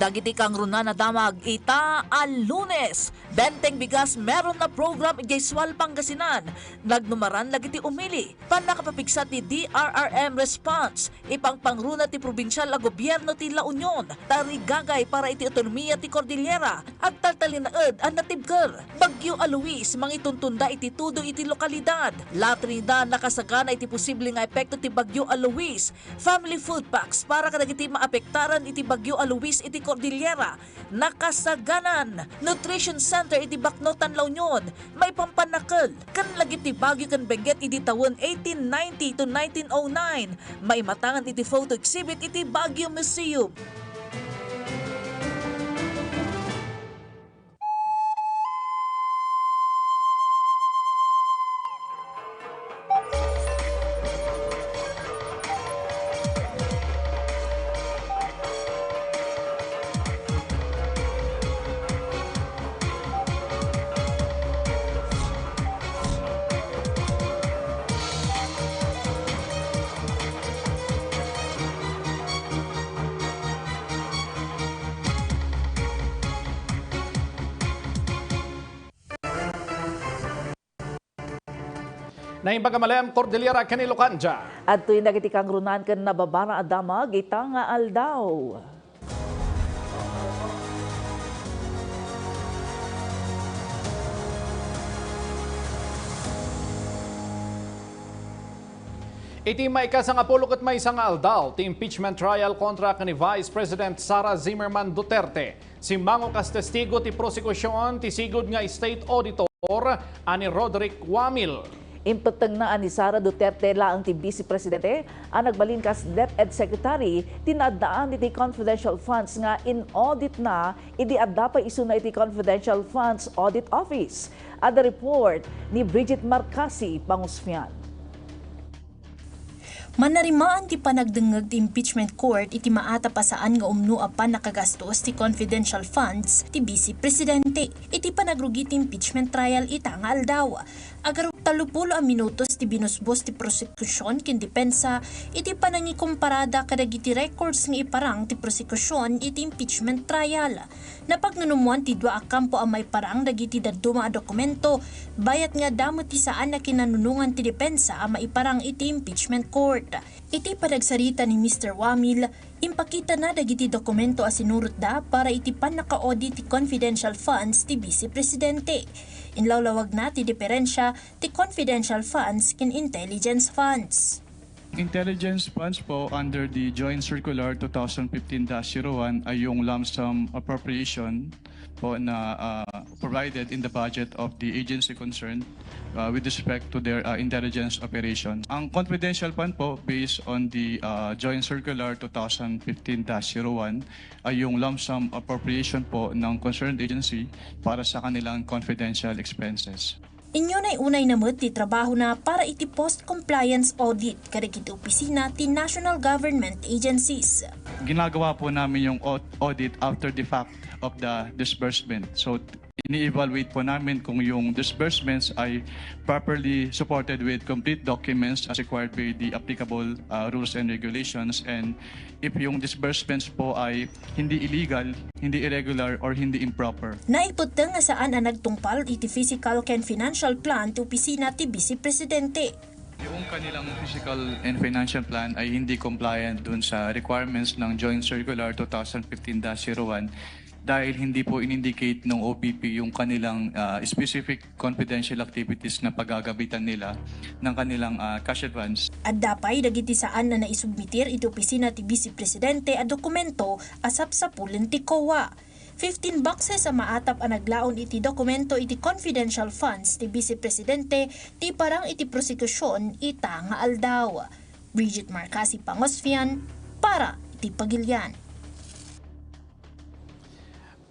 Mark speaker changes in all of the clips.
Speaker 1: Dagiti kang runa na damag ita al Lunes. Benteng bigas meron na program ijayswal Pangasinan. Nagnumaran lagiti umili. Panakapapigsat ni DRRM response. Ipang pangruna ti probinsyal a gobyerno ti La Union. Tarigagay para iti autonomiya ti Cordillera. Agtaltalinaed ang natibker. Bagyo a Luis mangituntunda iti tudo iti lokalidad. Latrina nakasagana iti posible nga epekto ti bagyo a Luis. Family food packs para kadagiti maapektaran iti bagyo a Luis iti Cordillera, nakasaganan. Nutrition Center iti Baknotan La Union, may pampanakal. Kan lagit ti Baguio kan Benguet iti taon 1890 to 1909, may matangan iti photo exhibit iti Baguio Museum.
Speaker 2: Naimbagamalem Cordillera Kanilokanja.
Speaker 1: At tuwing dagiti kang runan kan nababara a damag ita nga aldaw.
Speaker 2: Iti may kasang apulok at may isang aldaw, ti impeachment trial kontra ni Vice President Sara Zimmerman Duterte. Si Mango kas testigo ti prosekusyon ti sigod nga State Auditor ani Roderick Wamil.
Speaker 1: Impeteng na ni Sara Duterte laang ti Vice Presidente ang nagbalin kas DepEd Secretary tinadaan iti confidential funds nga in audit na idi adda pa isu na iti confidential funds audit office. Ada report ni Bridget Marcasi Pangusfian.
Speaker 3: Manarimaan ti panagdengeg ti impeachment court iti maata pasaan nga umno apan nakagastos ti confidential funds ti Vice Presidente. Iti panagrugi ti impeachment trial ita nga aldaw. Agarok 30 a minutos ti binusbos ti prosekusyon ken depensa iti panangikomparada kadagiti records nga iparang ti prosekusyon iti impeachment trial. Napagnanumuan ti dua a kampo a may parang dagiti dadduma a dokumento bayat nga damot ti saan na kinanunungan ti depensa a maiparang iti impeachment court. Iti panagsarita ni Mr. Wamil, impakita na dagiti dokumento a sinurot da para iti panaka-audit ti confidential funds ti Vice Presidente. Inlawlawag na ti diferensya ti confidential funds ken intelligence funds.
Speaker 4: Intelligence funds po under the Joint Circular 2015-01 ay yung lump sum appropriation po na provided in the budget of the agency concerned with respect to their intelligence operations. Ang confidential fund po based on the Joint Circular 2015-01 ay yung lump sum appropriation po ng concerned agency para sa kanilang confidential expenses.
Speaker 3: Inyo na'y unay namut ti trabaho na para iti post-compliance audit kadagiti opisina ti National Government Agencies.
Speaker 4: Ginagawa po namin yung audit after the fact of the disbursement. So ini-evaluate po namin kung yung disbursements ay properly supported with complete documents as required by the applicable rules and regulations, and if yung disbursements po ay hindi illegal, hindi irregular, or hindi improper.
Speaker 3: Naiputeng nga saan ang nagtungpal iti physical ken financial plan ti opisina ti Vice Presidente.
Speaker 4: Yung kanilang physical and financial plan ay hindi compliant dun sa requirements ng Joint Circular 2015-01 dahil hindi po in-indicate ng OPP yung kanilang specific confidential activities na paggagabitan nila ng kanilang cash advance.
Speaker 3: At dapay dagiti saan na naisubmitir iti opisina ti Vice Presidente a dokumento asap sa pulen ti COA. 15 boxes a maatap ang naglaon iti dokumento iti confidential funds ti Vice Presidente ti parang iti prosekusyon ita nga aldaw. Bridget Marcasi Pangosfian para iti Pagilian.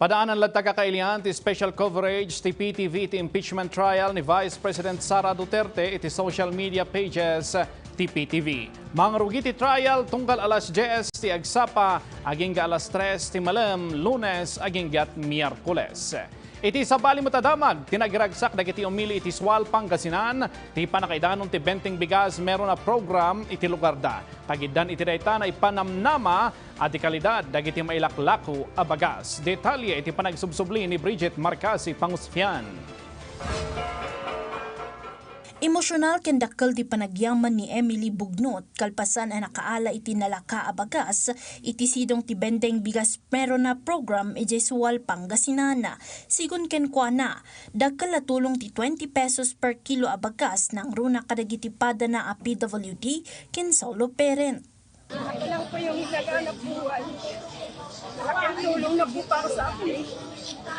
Speaker 2: Padaanan lang tagakailian ti special coverage ti PTV ti impeachment trial ni Vice President Sara Duterte iti social media pages ti PTV. Mangrugi ti trial tunggal alas 10 ti agsapa aging alas 3 ti malam Lunes aging Miyerkules. Iti sa bali mo tadamag, tinagiragsak dagiti umili iti Swal Pangasinan, ti panakaidanon ti benteng bigas meron na program iti lugar da. Tagidan iti dayta na ipanamnama at kalidad dagiti mailaklako a bagas. Detalye iti panagsubsubli ni Bridget Marcasi Pangusfian.
Speaker 3: Emosyonal ken dakkel ti panagyaman ni Emily Bugnot kalpasan ang nakaala iti nalaka a bagas iti sidong ti benteng bigas meron na program iti Sual Pangasinan. Sigun ken kuana, dakkel na tulong ti 20 pesos per kilo a bagas nang runa kadagiti pada na a PTVCordillera ken solo parent.
Speaker 5: Ako lang po yung naghanap buhay. Malaking tulong na po para sa akin.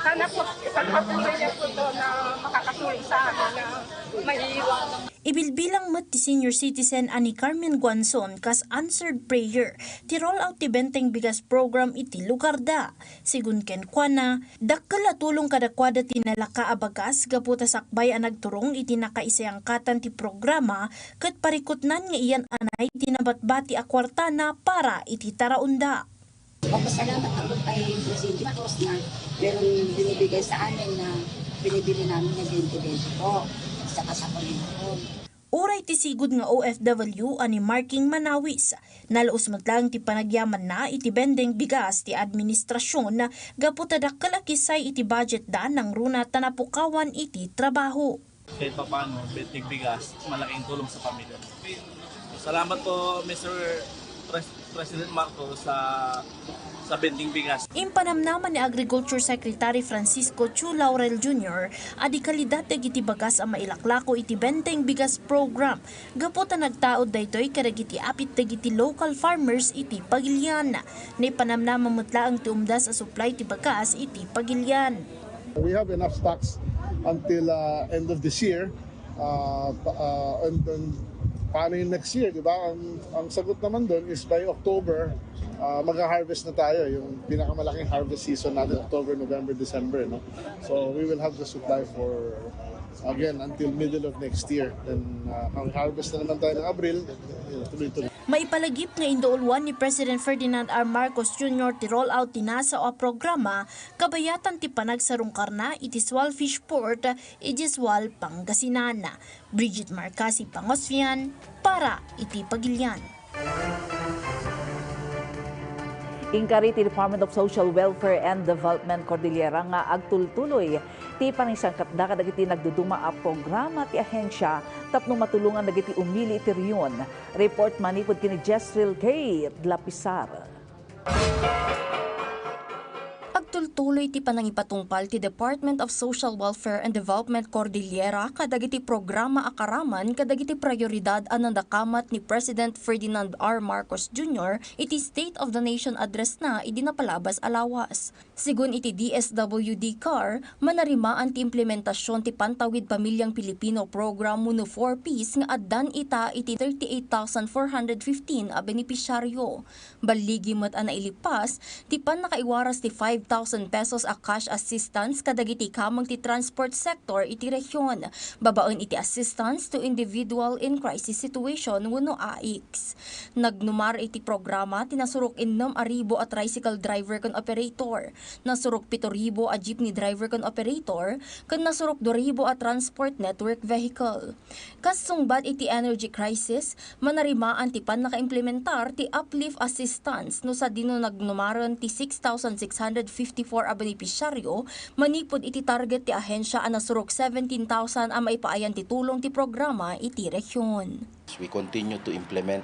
Speaker 5: Sana po, pagpatuloy niya po ito na makakatulong sa akin na maiiwanan.
Speaker 3: Ibilbilang met ti senior citizen ani Carmen Guanzon kas answered prayer ti roll out ti benteng bigas program iti lugar da. Sigun ken kuana, dakkel a tulong kadakwada ti nalaka a bagas gaputa sakbay a nagturong iti nakaisayangkatan ti programa ket parikutnan nga iyan anay tinabatbati a kwartana para iti taraunda.
Speaker 6: Papasalamat ako kay President Marcos na meron binibigay sa amin na binibili namin na 20-20 po sa kasapalinahon.
Speaker 3: Uray ti sigud nga OFW ani Marking Manawis. Nalaos matlang ti panagyaman na iti bendeng bigas ti administrasyon gaputa dakkel a kisay iti budget da nang runa tanapukawan iti trabaho.
Speaker 7: Kahit pa paano, benteng bigas, malaking tulong sa pamilya. Salamat po Mr. President Marcos sa benteng bigas.
Speaker 3: Impanamnaman ni Agriculture Secretary Francisco Chu Laurel Jr. adi kalidad dagiti bagas ang mailaklako iti benteng bigas program. Gaputa nagtaod daytoy kadagiti apit dagiti local farmers iti Pagilian. Ni panamnaman mutla ang tiumdas sa supply ti bagas iti Pagilian.
Speaker 8: We have enough stocks until end of this year. And paano yung next year, di ba? Ang sagot naman doon is by October, mag-harvest na tayo. Yung pinakamalaking harvest season natin, October, November, December. No? So we will have the supply for, again, until middle of next year. Then ang harvest na naman tayo ng Abril, tuloy-tuloy.
Speaker 3: Maipalagip nga indoulwan ni President Ferdinand R. Marcos Jr. ti roll out ti nasa o programa kabayatan ti panagsarungkar na iti Swal Fish Port iti Swal Pangasinan. Bridget Marcasi Pangusfian para iti Pagilian.
Speaker 1: Ingkari ti Department of Social Welfare and Development Cordillera nga agtultuloy ti panisangkat da kadagiti nagduduma a programa ti ahensya tapno matulungan dagiti umili iti riyon. Report manipod kini Jezreel K. Dlapisar.
Speaker 9: Agtultuloy ti panangipatungpal ti Department of Social Welfare and Development Cordillera kadagiti programa akaraman kadagiti prioridad anang dakamat ni President Ferdinand R. Marcos Jr. iti State of the Nation address na idi napalabas alawas. Sigun iti DSWD CAR, manarimaan ti implementasyon ti Pantawid Pamilyang Pilipino Program Muno 4Ps nga addan ita iti 38,415 a benepisyaryo. Baligi met ana ilipas ti pan nakaiwaras ti 5,000 pesos a cash assistance kadagiti kamang ti transport sector iti rehiyon. Babaen iti assistance to individual in crisis situation wenno AICS. Nagnumar iti programa tinasurok 6,000 a tricycle driver ken operator, nasurok 7,000 a jeepney driver ken operator, ken nasurok 2,000 a transport network vehicle. Kasungbat iti energy crisis, manarimaan ti pan nakaimplementar ti uplift assistance no sa dino nagnumaron ti 6,654 a benepisyaryo, manipod iti target ti ahensya a nasurok 17,000 a maipaayan ti tulong ti programa iti rehiyon.
Speaker 10: We continue to implement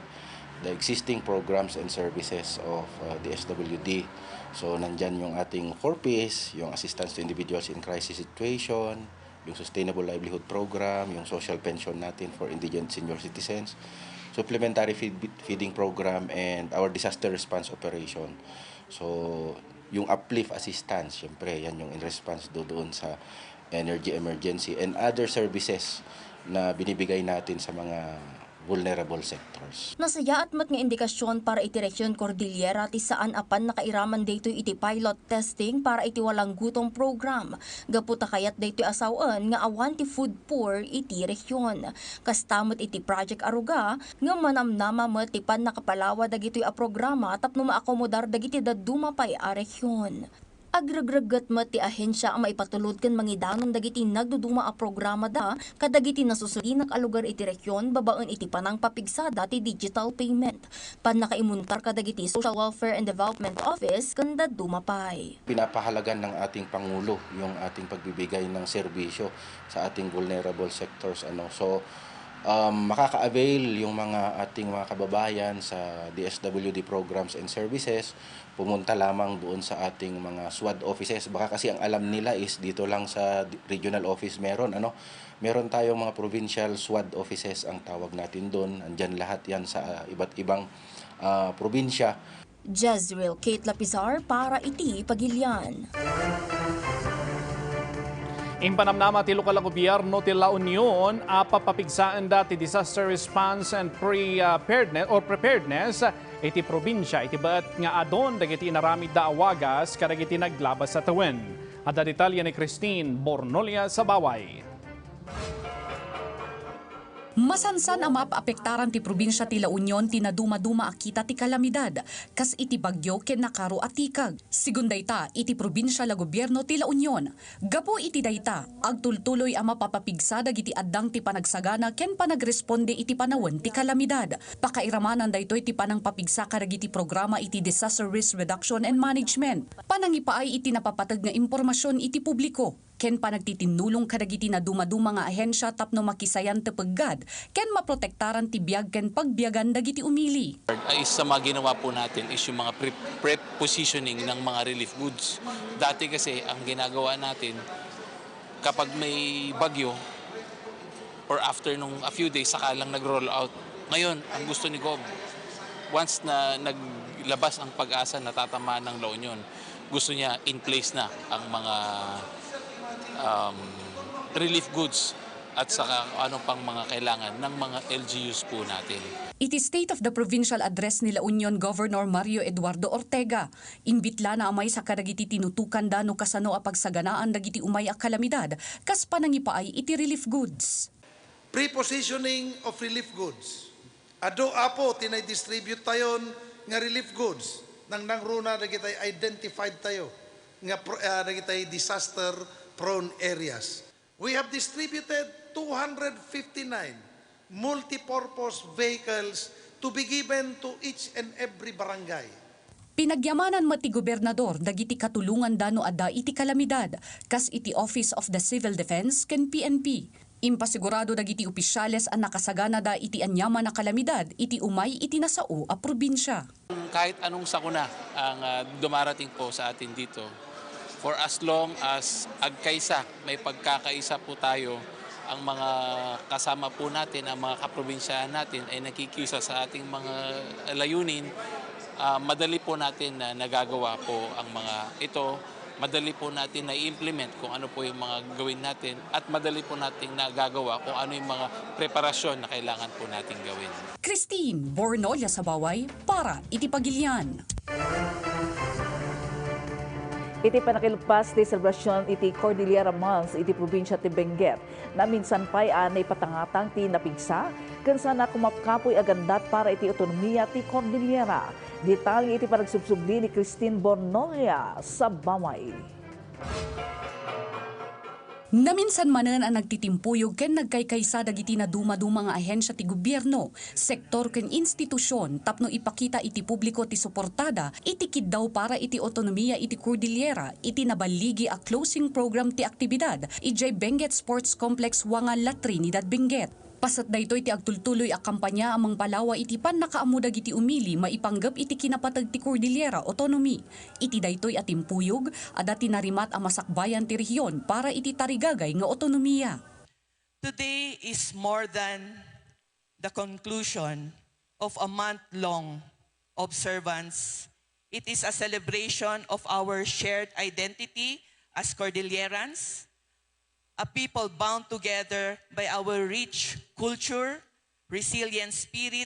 Speaker 10: the existing programs and services of DSWD. So nandyan yung ating 4Ps, yung assistance to individuals in crisis situation, yung sustainable livelihood program, yung social pension natin for indigent senior citizens, supplementary feeding program, and our disaster response operation. So yung uplift assistance, syempre yan yung in response doon sa energy emergency and other services na binibigay natin sa mga vulnerable sectors.
Speaker 9: Nasaya at mat nga indikasyon para iti Rehiyon Cordillera ti saan apan nakairaman daytoy iti pilot testing para iti walang gutom program. Gaputa kayat daytoy asawan nga awan ti food poor iti rehiyon. Kastamot iti Project Aruga nga manamnama met ti pan nakapalawa dagitoy a programa tapno maakomodar dagiti daduma pay a rehiyon. Agragragat met ti ahensya ang maipatulod ken mangidanon dagiti nagduduma a programa da kadagiti nasusulinak a lugar iti region babaen iti panang papigsada ti digital payment. Pan nakaimuntar kadagiti Social Welfare and Development Office ken daduma pay.
Speaker 10: Pinapahalagan ng ating Pangulo yung ating pagbibigay ng serbisyo sa ating vulnerable sectors. So, makaka-avail yung ating mga kababayan sa DSWD programs and services, pumunta lamang doon sa ating mga SWAD offices. Baka kasi ang alam nila is dito lang sa regional office meron. Meron tayong mga provincial SWAD offices ang tawag natin doon. Andyan lahat yan sa iba't ibang probinsya.
Speaker 9: Jezreel Kate Lapizar para iti Pagilian.
Speaker 2: Impanamnama ti lokal gobyerno ti La Union papapigsaan dati disaster response and preparedness iti probinsya iti baet nga adon dagiti inaramid da awagas kadagiti naglabas sa tawen. Ada detalye ni Christine Bornolia sa Baway.
Speaker 11: Masansan ang maapektaran ti probinsya ti La Union ti naduma-duma akita ti kalamidad kas iti bagyo ken nakaro atikag. Sigun dayta iti probinsya la gobyerno ti La Union. Gapo iti dayta agtultuloy ang mapapapigsa dagiti addang ti panagsagana ken panagresponde iti panawon ti kalamidad. Pakairamanan daytoy ti panang papigsa kadagiti programa iti disaster risk reduction and management. Panangipaay iti napapatag nga impormasyon iti publiko. Ken panagtitinulong kadagiti na duma-duma nga ahensya tapno makisayan te peggad ken maprotektaran ti biag ken pagbiagan dagiti umili.
Speaker 12: Ay sa mga ginawa po natin is yung mga pre-positioning ng mga relief goods. Dati kasi ang ginagawa natin kapag may bagyo or after nung a few days saka lang nag-roll out. Ngayon, ang gusto ni Gob, once na naglabas ang pag-asa na tatamaan ng La Union, gusto niya in place na ang mga relief goods at saka ano pang mga kailangan ng mga LGUs po natin.
Speaker 11: Iti State of the Provincial Address ni La Union Governor Mario Eduardo Ortega, imbitla na amay sa kadagiti tinutukan dano kasano a pagsaganaan dagiti umay a kalamidad kas panangipaay iti relief goods.
Speaker 13: Pre-positioning of relief goods. Ado apo tinay-distribute tayon nga relief goods nang nangruna dagiti identified tayo nga dagiti disaster prone areas. We have distributed 259 multi-purpose vehicles to be given to each and every barangay.
Speaker 11: Pinagyamanan mati gobernador dagiti katulungan dano adda iti kalamidad kas iti Office of the Civil Defense ken PNP. Impasigurado dagiti opisyales ang nakasagana da iti anyaman na kalamidad iti umay iti nasao a probinsya.
Speaker 12: Kahit anong sakuna ang dumarating po sa atin dito, for as long as agkaisa, may pagkakaisa po tayo, ang mga kasama po natin, ang mga kaprobinsyahan natin ay nakikisa sa ating mga layunin, madali po natin na nagagawa po ang mga ito, madali po natin na i-implement kung ano po yung mga gawin natin at madali po natin nagagawa kung ano yung mga preparasyon na kailangan po natin gawin.
Speaker 11: Christine Bornolia sa Baway para iti Pagilian.
Speaker 14: Iti panakilpas ti selebrasyon iti Cordillera Month iti probinsya ti Benguet na minsan pa'y anay patangatang ti napigsa ken sana kumapkapoy agandat para iti otonomiya ti Cordillera. Detalye iti panagsubsubli ni Christine Bornolia sa Baway.
Speaker 11: Naminsan manen ang nagtitimpuyog ken nagkaykaysa dagiti na duma-duma nga ahensya ti gobyerno, sektor ken institusyon tapno ipakita iti publiko ti suportada iti kiddaw para iti otonomiya iti Cordillera iti nabaligi a closing program ti aktibidad ijay Benguet Sports Complex Wangan La Trinidad Benguet. Pasat daytoy ti agtultuloy a kampanya amang palawa iti pan nakaamudag iti umili maipanggap iti kinapatag ti Cordillera autonomy. Iti daytoy atimpuyog ada tinarimat a masakbayan ti rehiyon para iti tarigagay nga otonomiya.
Speaker 15: Today is more than the conclusion of a month-long observance. It is a celebration of our shared identity as Cordillerans, a people bound together by our rich culture, resilient spirit,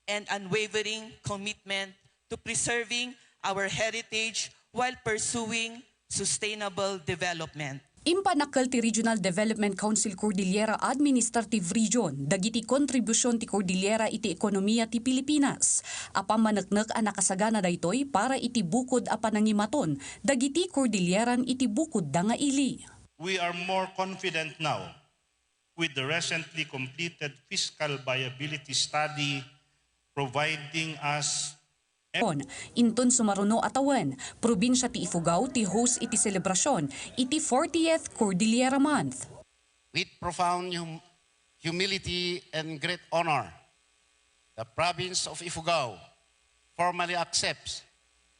Speaker 15: and unwavering commitment to preserving our heritage while pursuing sustainable development.
Speaker 11: Impanakal ti Regional Development Council Cordillera Administrative Region, dagiti kontribusyon ti Cordillera iti ekonomiya ti Pilipinas. Apam manaknak ang nakasagana daytoy para iti bukod a panangimaton, dagiti Cordilleran iti bukod da nga ili.
Speaker 16: We are more confident now with the recently completed fiscal viability study providing us
Speaker 11: Inton sumaruno atawan, probinsya ti Ifugao ti host iti selebrasyon iti 40th Cordillera Month.
Speaker 17: With profound humility and great honor, the province of Ifugao formally accepts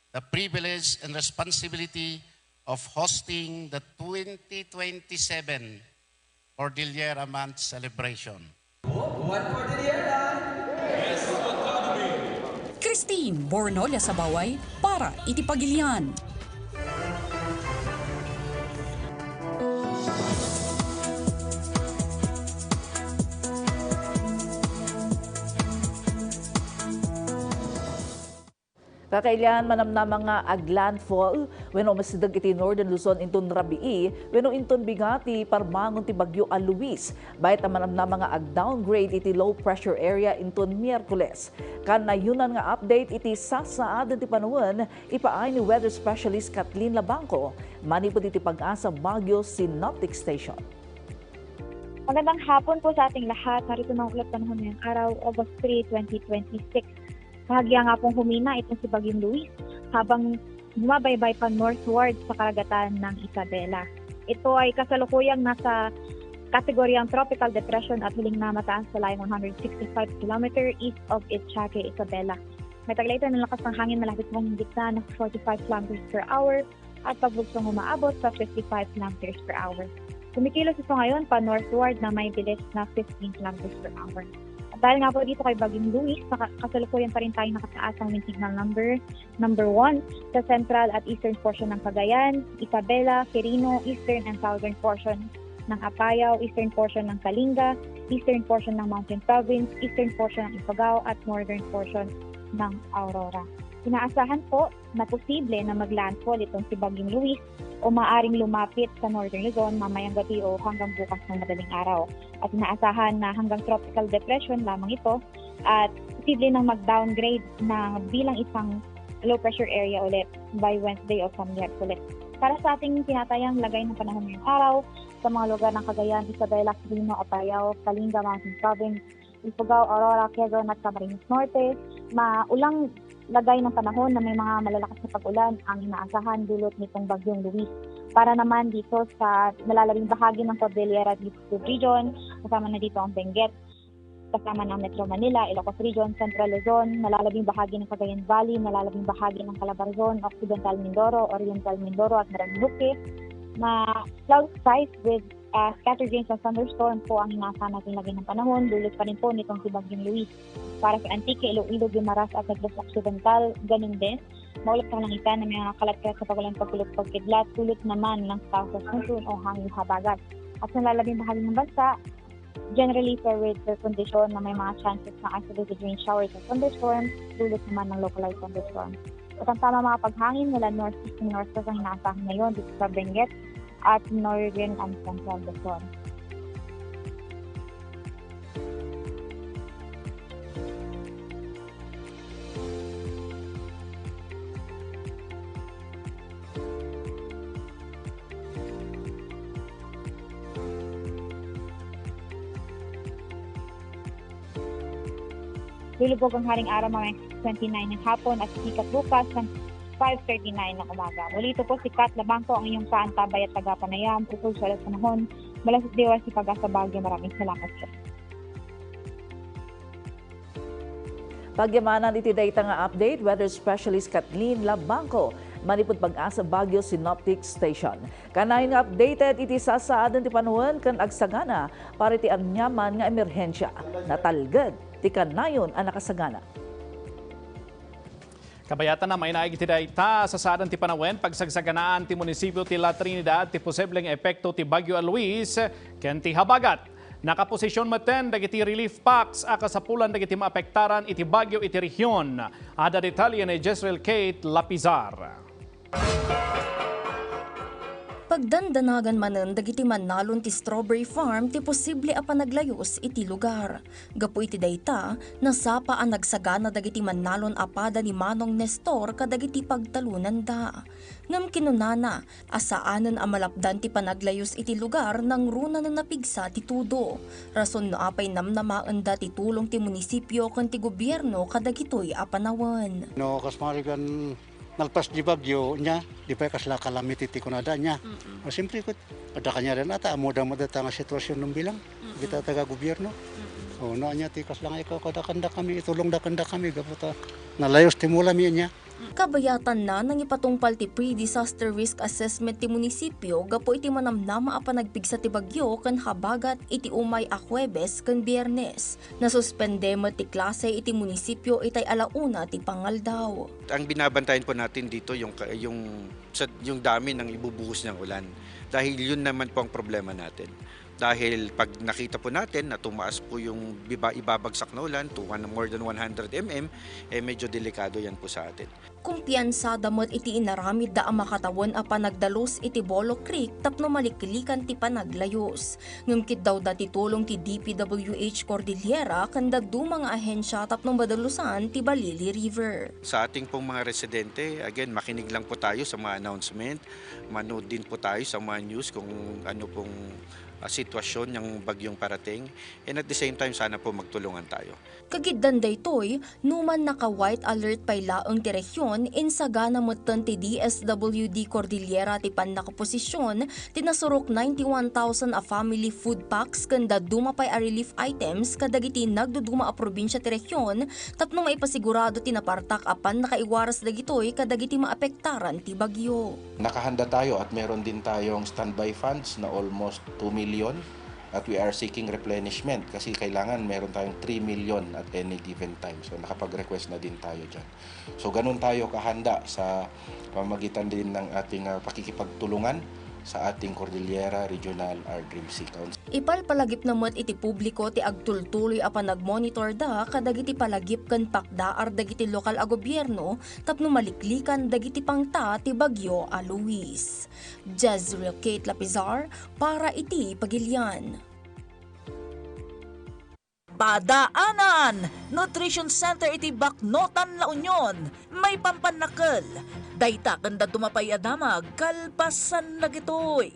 Speaker 17: the privilege and responsibility of hosting the 2027 Cordillera Month celebration.
Speaker 18: One Cordillera!
Speaker 11: Christine Bornolia sa Baway para iti Pagilian.
Speaker 14: Kakailan manamna mga aglandfall wenno masidag iti Northern Luzon inton rabii wenno inton bigati parmangon ti Bagyo a Luis bayat manamna mga ag-downgrade iti low pressure area inton Miyerkules. Kanayunan nga update iti sasaadan ti panuwen ipaay ni weather specialist Kathleen Labangco manipod iti Pag-asa Baguio Synoptic Station.
Speaker 19: Magandang hapon po sa ating lahat. Narito na ulat panahon ngayong araw, August 3, 2026. Bahagya nga pong humina itong si Bagyong Luis habang bumabaybay pa northward sa karagatan ng Isabela. Ito ay kasalukuyang nasa kategoryang tropical depression at huling na mataas sa layong 165 km east of Itchaque, Isabela. May taglay ito ng lakas ng hangin malapit mong gitna ng 45 km per hour at pagbugsong umaabot sa 55 km per hour. Kumikilos ito ngayon pa northward na may bilis na 15 km per hour. Dahil nga po dito kay Bagyong Luis, kasalukuyan pa rin tayo nakataas ang wind signal number 1 sa central at eastern portion ng Cagayan, Isabela, Quirino, eastern and southern portion ng Apayao, eastern portion ng Kalinga, eastern portion ng Mountain Province, eastern portion ng Ifugao at northern portion ng Aurora. Inaasahan po na posible na maglandfall itong si Bagyong Luis o maaring lumapit sa Northern Luzon mamayang gabi o hanggang bukas ng madaling araw. At inaasahan na hanggang tropical depression lamang ito at posible nang mag-downgrade na bilang isang low pressure area ulit by Wednesday o sa Miyerkules. Para sa ating tinatayang lagay ng panahon ngayong araw sa mga lugar ng Cagayan, Isabela, Quirino, Apayao, Kalinga, Mountain Province, Ifugao, Aurora, Quezon at Camarines Norte, maulang lagay ng panahon na may mga malalakas na pag-ulan ang inaasahan dulot nitong Bagyong Luis. Para naman dito sa malalabing bahagi ng Cordillera Region, kasama na dito ang Benguet, kasama ng Metro Manila, Ilocos Region, Central Luzon, malalabing bahagi ng Cagayan Valley, malalabing bahagi ng Calabarzon, Occidental Mindoro, Oriental Mindoro at Marinduque. Cloud skies with scattered rains and thunderstorm po ang inaasahan natin lagay ng panahon. Dulot pa rin po nitong si Bagyong Luis. Para sa Antique, Iloilo, Guimaras at Negros Occidental, ganun din. Maulap sa kalangitan na may mga kalat-kalat sa pagulan pagkulot pagkidlat, tulot naman ng south monsoon o hangin habagat. At sa lalabing bahagi ng bansa, generally fair weather condition na may mga chances ng isolated rain showers and thunderstorms, dulot naman ng localized thunderstorms. At ang tama mga paghangin mula northeast and northwest ang inaasahan ngayon dito sa Benguet at northern and central Luzon. Lulubog ang haring araw mga 29 ng hapon at sikat bukas ng 5:39 ng umaga. Muli ito po si Kat Labangco, ang inyong paantabay at tagapanayam. Pusog sa alas panahon. Malasot diwas si Pag-asa Baguio. Maraming salamat po.
Speaker 14: Pagyamanan iti dayta nga update, weather specialist Kathleen Labangco manipod Pag-asa Baguio Synoptic Station. Kanayong updated iti sasaadan ti panuwen kan agsagana para iti anyaman nga emerhensya. Natalged ti kanayon ang nakasagana.
Speaker 2: Kabayatan na may naig ti dayta sa saadan ti panawen pagsagsaganaan ti munisipyo ti La Trinidad ti posibleng epekto ti Bagyo Luis ken ti habagat. Nakaposisyon maten dagiti relief packs akasapulan dagiti maapektaran iti Bagyo iti rehiyon. Ada detalye ni Jezreel Kate Lapizar.
Speaker 9: Pagdandanagan manen dagiti manalon ti strawberry farm ti posible a panaglayos iti lugar. Gapu iti dayta, nasapa ang nagsagana dagiti manalon apada ni Manong Nestor kadagiti pagtalunan da. Ngam kinunana, asaanan a malapdan ti panaglayos iti lugar nang runa na napigsa ti tudo. Rason no apay namnamaan da ti tulong ti munisipyo kan ti gobyerno kadagitoy a panawan.
Speaker 20: No, kasmarigan nalpas di bagyo niya, di pa kasla kalamiti ti kunada niya. O simple ko, pada kanya rin ata, muda-muda nga sitwasyon ng bilang, kita taga gobyerno. O no, niya ti kasla nga ikaw, kadakanda kami, itulong dakanda kami, gaputa, nalayos ti mula niya.
Speaker 9: Kabayatan na nang ipatungpal ti pre-disaster risk assessment ti munisipyo gapo iti manamnama a panagpigsa ti bagyo ken habagat iti umay a Huwebes ken Biyernes. Nasuspende met ti klase iti munisipyo itay alauna ti pangaldaw.
Speaker 21: Ang binabantayan po natin dito yung dami ng ibubuhos ng ulan dahil yun naman po ang problema natin. Dahil pag nakita po natin na tumaas po yung ibabagsak na ulan to more than 100 mm, medyo delikado yan po sa atin.
Speaker 9: Kumpiyansa damot iti inaramid da ang makatawan a panagdalos iti Bolo Creek tapno malikilikan ti panaglayos. Ngumkit daw dati tulong ti DPWH Cordillera kanda du mga ahensya tapno madalusan ti Balili River.
Speaker 21: Sa ating pong mga residente, again, makinig lang po tayo sa mga announcement, manood din po tayo sa mga news kung ano pong sitwasyon ng bagyong parating, and at the same time sana po magtulungan tayo.
Speaker 9: Kagiddan daytoy, numan naka-white alert pay laeng ti rehiyon insagana motten ti DSWD Cordillera ti pannakaposisyon tinasurok 91,000 a family food packs kanda dumapay a relief items kadagiti nagduduma a probinsya ti rehiyon tapno maipasigurado tinapartak apan nakaiwaras dagitoy kadagiti maapektaran ti bagyo.
Speaker 10: Nakahanda tayo at meron din tayong standby funds na almost 2 million at we are seeking replenishment kasi kailangan meron tayong 3 million at any given time. So nakapag-request na din tayo dyan. So ganun tayo kahanda sa pamamagitan din ng ating pakikipagtulungan sa ating Cordillera Regional RDMC Council.
Speaker 9: Ipalpalagip namat iti publiko ti agtultuloy a panagmonitor da kadagiti palagip ken pakdaar dagiti lokal a gobyerno tapno maliklikan dagiti pangta ti bagyo a Luis. Jezreel Kate Lapizar para iti Pagilian.
Speaker 1: Padaanan! Nutrition Center iti Baknotan, La Union. May pampanakal. Dayta kanda dumapay a damag, kalpasan na gitoy.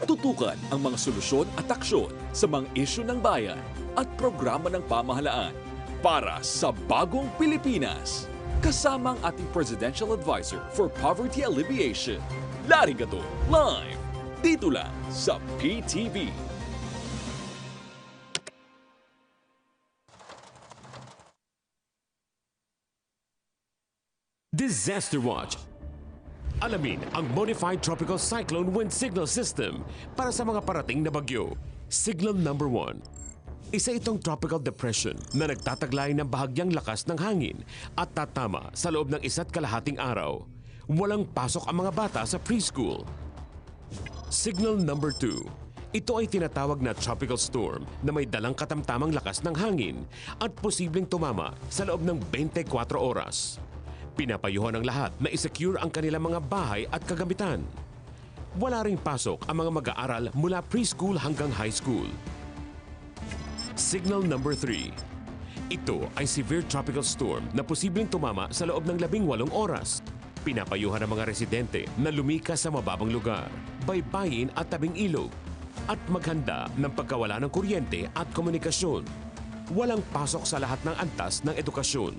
Speaker 22: Tutukan ang mga solusyon at aksyon sa mga isyu ng bayan at programa ng pamahalaan para sa bagong Pilipinas. Kasama ang ating Presidential Advisor for Poverty Alleviation, Larry Gato, live dito lang sa PTV.
Speaker 23: Disaster Watch. Alamin ang Modified Tropical Cyclone Wind Signal System para sa mga parating na bagyo. Signal number 1. Isa itong tropical depression na nagtataglay ng bahagyang lakas ng hangin at tatama sa loob ng 1.5 araw. Walang pasok ang mga bata sa preschool. Signal number 2. Ito ay tinatawag na tropical storm na may dalang katamtamang lakas ng hangin at posibleng tumama sa loob ng 24 oras. Pinapayuhan ang lahat na isecure ang kanilang mga bahay at kagamitan. Wala ring pasok ang mga mag-aaral mula preschool hanggang high school. Signal number 3. Ito ay severe tropical storm na posibleng tumama sa loob ng 18 oras. Pinapayuhan ang mga residente na lumikas sa mababang lugar, baybayin at tabing ilog, at maghanda ng pagkawala ng kuryente at komunikasyon. Walang pasok sa lahat ng antas ng edukasyon.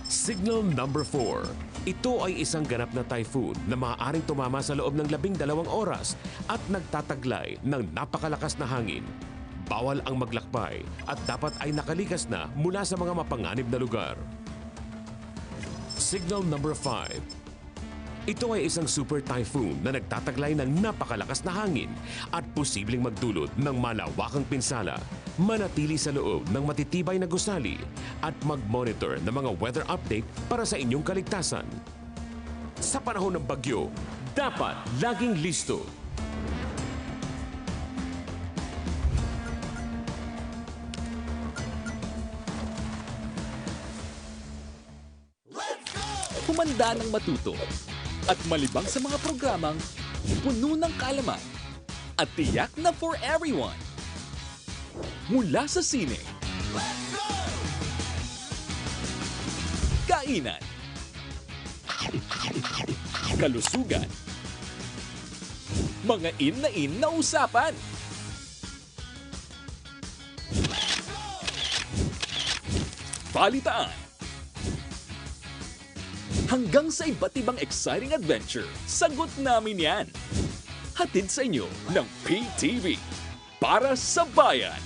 Speaker 23: Signal number 4. Ito ay isang ganap na typhoon na maaaring tumama sa loob ng 12 oras at nagtataglay ng napakalakas na hangin. Bawal ang maglakbay at dapat ay nakalikas na mula sa mga mapanganib na lugar. Signal number 5. Ito ay isang super typhoon na nagtataglay ng napakalakas na hangin at posibleng magdulot ng malawakang pinsala. Manatili sa loob ng matitibay na gusali at mag-monitor ng mga weather update para sa inyong kaligtasan. Sa panahon ng bagyo, dapat laging listo.
Speaker 22: Humanda ng matuto. At malibang sa mga programang puno ng kaalaman at tiyak na for everyone. Mula sa sine, kainan, kalusugan, mga in na usapan. Balitaan. Hanggang sa iba't ibang exciting adventure, sagot namin yan. Hatid sa inyo ng PTV para sa bayan.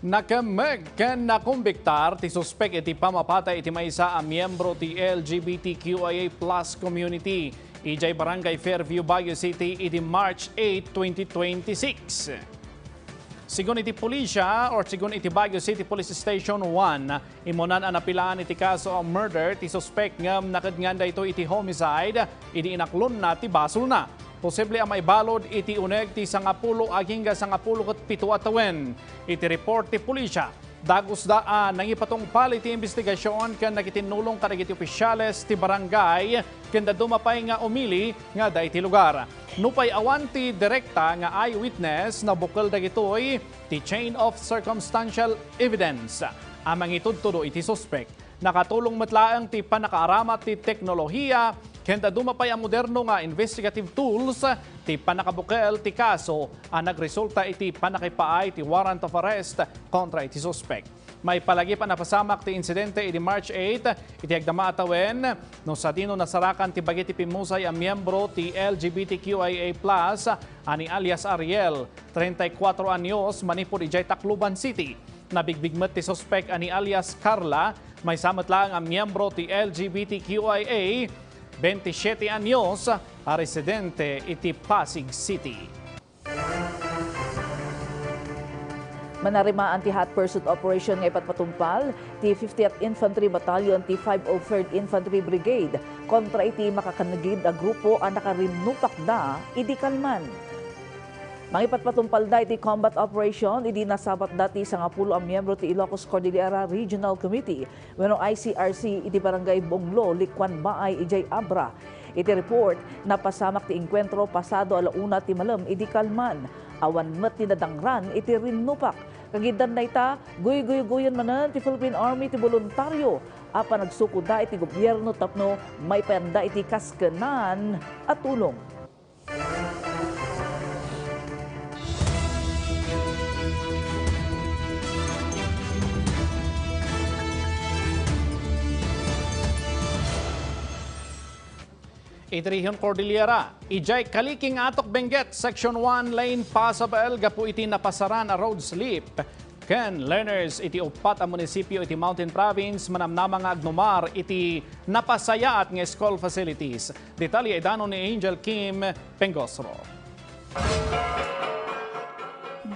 Speaker 2: Nakameg ken nakumbiktar ti suspek iti pamapatay iti maysa a miyembro ti LGBTQIA+ community ijay Barangay Fairview, Baguio City iti March 8, 2026. Sigun iti pulisya or sigun iti Baguio City Police Station 1, imonan ang napilaan iti kaso of murder ti suspek ngam nakadnganda ito iti homicide iti inaklon na ti basol na. Posible ang maibalod iti uneg ti 10 aging 17 atawen. Iti report ti pulisya. Dagos daan nangipatungpal iti investigasyon ken nakitinulong kadagiti opisyales ti barangay ken dumapay nga umili nga da iti lugar. Nupay awan ti direkta nga eyewitness na bukal dagitoy ti chain of circumstantial evidence. Amang itudtudo iti suspek. Nakatulong matlaang ti panakaaramat ti teknolohiya kenda dumapay ang moderno nga investigative tools ti panakabukel ti kaso ang nagresulta iti panakipaay ti warrant of arrest kontra iti suspect. May palagi pa napasamak ti insidente iti March 8 iti agdama atawen no sa dino nasarakan ti bagiti pimusay ang miyembro ti LGBTQIA+ ani alias Ariel, 34 anyos, manipod ijay Tacloban City. Nabigbigmet ti suspect ani alias Carla, may samat lang ang miyembro ti LGBTQIA, 27 anyos, a residente iti Pasig City.
Speaker 14: Manarima anti-hot pursuit operation nga ipatpatumpal ti 50th Infantry Battalion ti 503rd Infantry Brigade kontra iti makakanagid a grupo ang nakarinupak da idi Kalman. Mangipatpatumpal da iti combat operation idi nasabat dati 10 ang miyembro ti Ilocos Cordillera Regional Committee wenno ICRC iti Barangay Bonglo, Likwan Baay, ijay Abra. Iti report napasamak ti enkwentro pasado alauna ti malam idi Kalman. Awan met ti nadangran iti rinupak. Kagidan na ita, guy-guy-guyan manan ti Philippine Army ti voluntaryo. Apa nagsuko da iti gobyerno tapno may panda iti kaskanan at tulong.
Speaker 2: Iti Cordillera, ijay Kaliking Atok Benguet, Section 1 lane passable gapu iti napasaran a road slip. Ken learners iti upat ang munisipyo iti Mountain Province manamnamang agnumar iti napasayaat nga school facilities. Detalye idano ni Angel Kim Pengosro.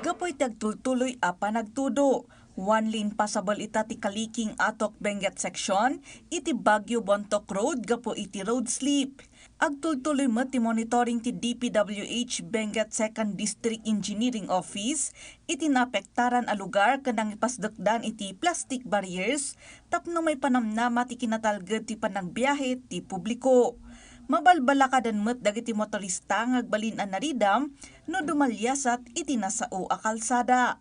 Speaker 4: Gapoy tagtultuloy apa nagtudo. One lane passable ita ti Kaliking Atok Benguet section, iti Baguio Bontoc Road gapo iti road slip. Agtultuloy met ti monitoring ti DPWH Benguet 2nd District Engineering Office, iti napektaran a lugar kanang ipasdekdan iti plastic barriers, tapno may panamnama ti kinatalged ti panagbiyahe ti publiko. Mabalbalakadan met dagiti motorista ngagbalin an naridam no dumalyasat iti nasao a kalsada.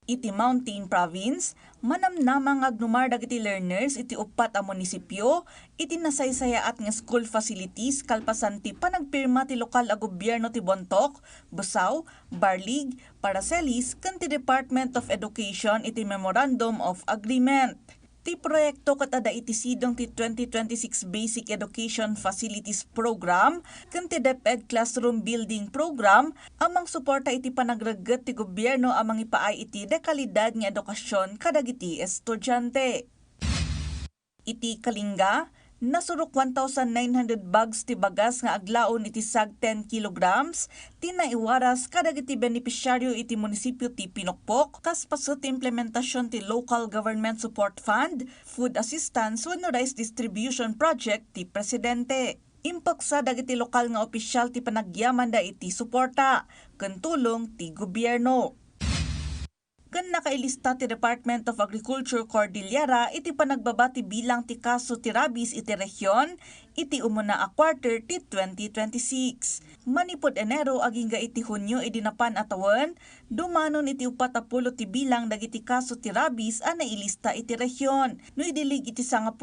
Speaker 4: Iti Mountain Province, manamnamang agnumar dagiti learners iti upat a munisipyo, iti nasaysayaat nga school facilities kalpasan ti panagpirma ti lokal a gobyerno ti Bontoc, Busaw, Barlig, Paracelis, ken ti Department of Education iti Memorandum of Agreement. Ti proyekto katada iti sidong ti 2026 Basic Education Facilities Program ken ti DepEd Classroom Building Program amang suporta iti panagragget ti gobyerno amang ipaay iti dekalidad nga edukasyon kadagiti estudyante. Iti Kalinga, Nasurok 1,900 bags ti bagas nga aglaon iti sag 10 kilograms, tinaiwaras kadagiti benepisyaryo iti munisipyo ti Pinokpok, kas paso ti implementasyon ti Local Government Support Fund, Food Assistance wenno Rice Distribution Project ti Presidente. Impaksa dagiti lokal nga opisyal ti panagyaman da iti suporta, ken tulong ti gobyerno. Kan nakailista ti Department of Agriculture Cordillera iti panagbabati bilang ti kaso ti rabies iti rehiyon iti umuna a quarter ti 2026. Manipod Enero aging ga iti Hunyo idinapan atawan, dumanon iti 40 ti bilang dagiti kaso ti rabies a nailista iti rehiyon. No idilig iti 96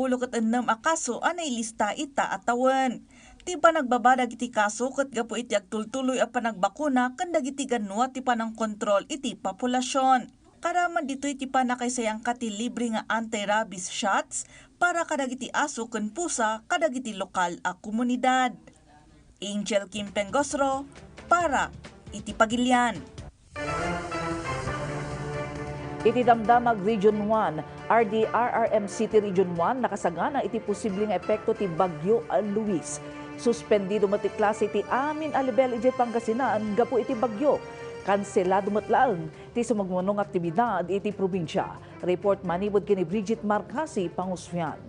Speaker 4: a kaso a nailista ita atawan. Ti panagbabadag iti kaso ket gapo iti agtultuloy a panagbakuna ken dagiti ganwa ti panang kontrol iti populasyon. Karaman dito iti panakaysayang kati libre nga anti-rabies shots para kadagiti aso ken pusa kadagiti lokal a komunidad. Angel Kim Pengosro para iti Pagilian.
Speaker 14: Iti damdamag Region 1, RDRRM City Region 1 nakasagana iti posibleng epekto ti Bagyo Luis. Suspendido mati klase iti amin alibel iti Pangasinan gapo iti bagyo. Kanselado matlaang ti sumagmanong aktibidad iti probinsya. Report manibod kini Bridget Marcasi, Pangusfian.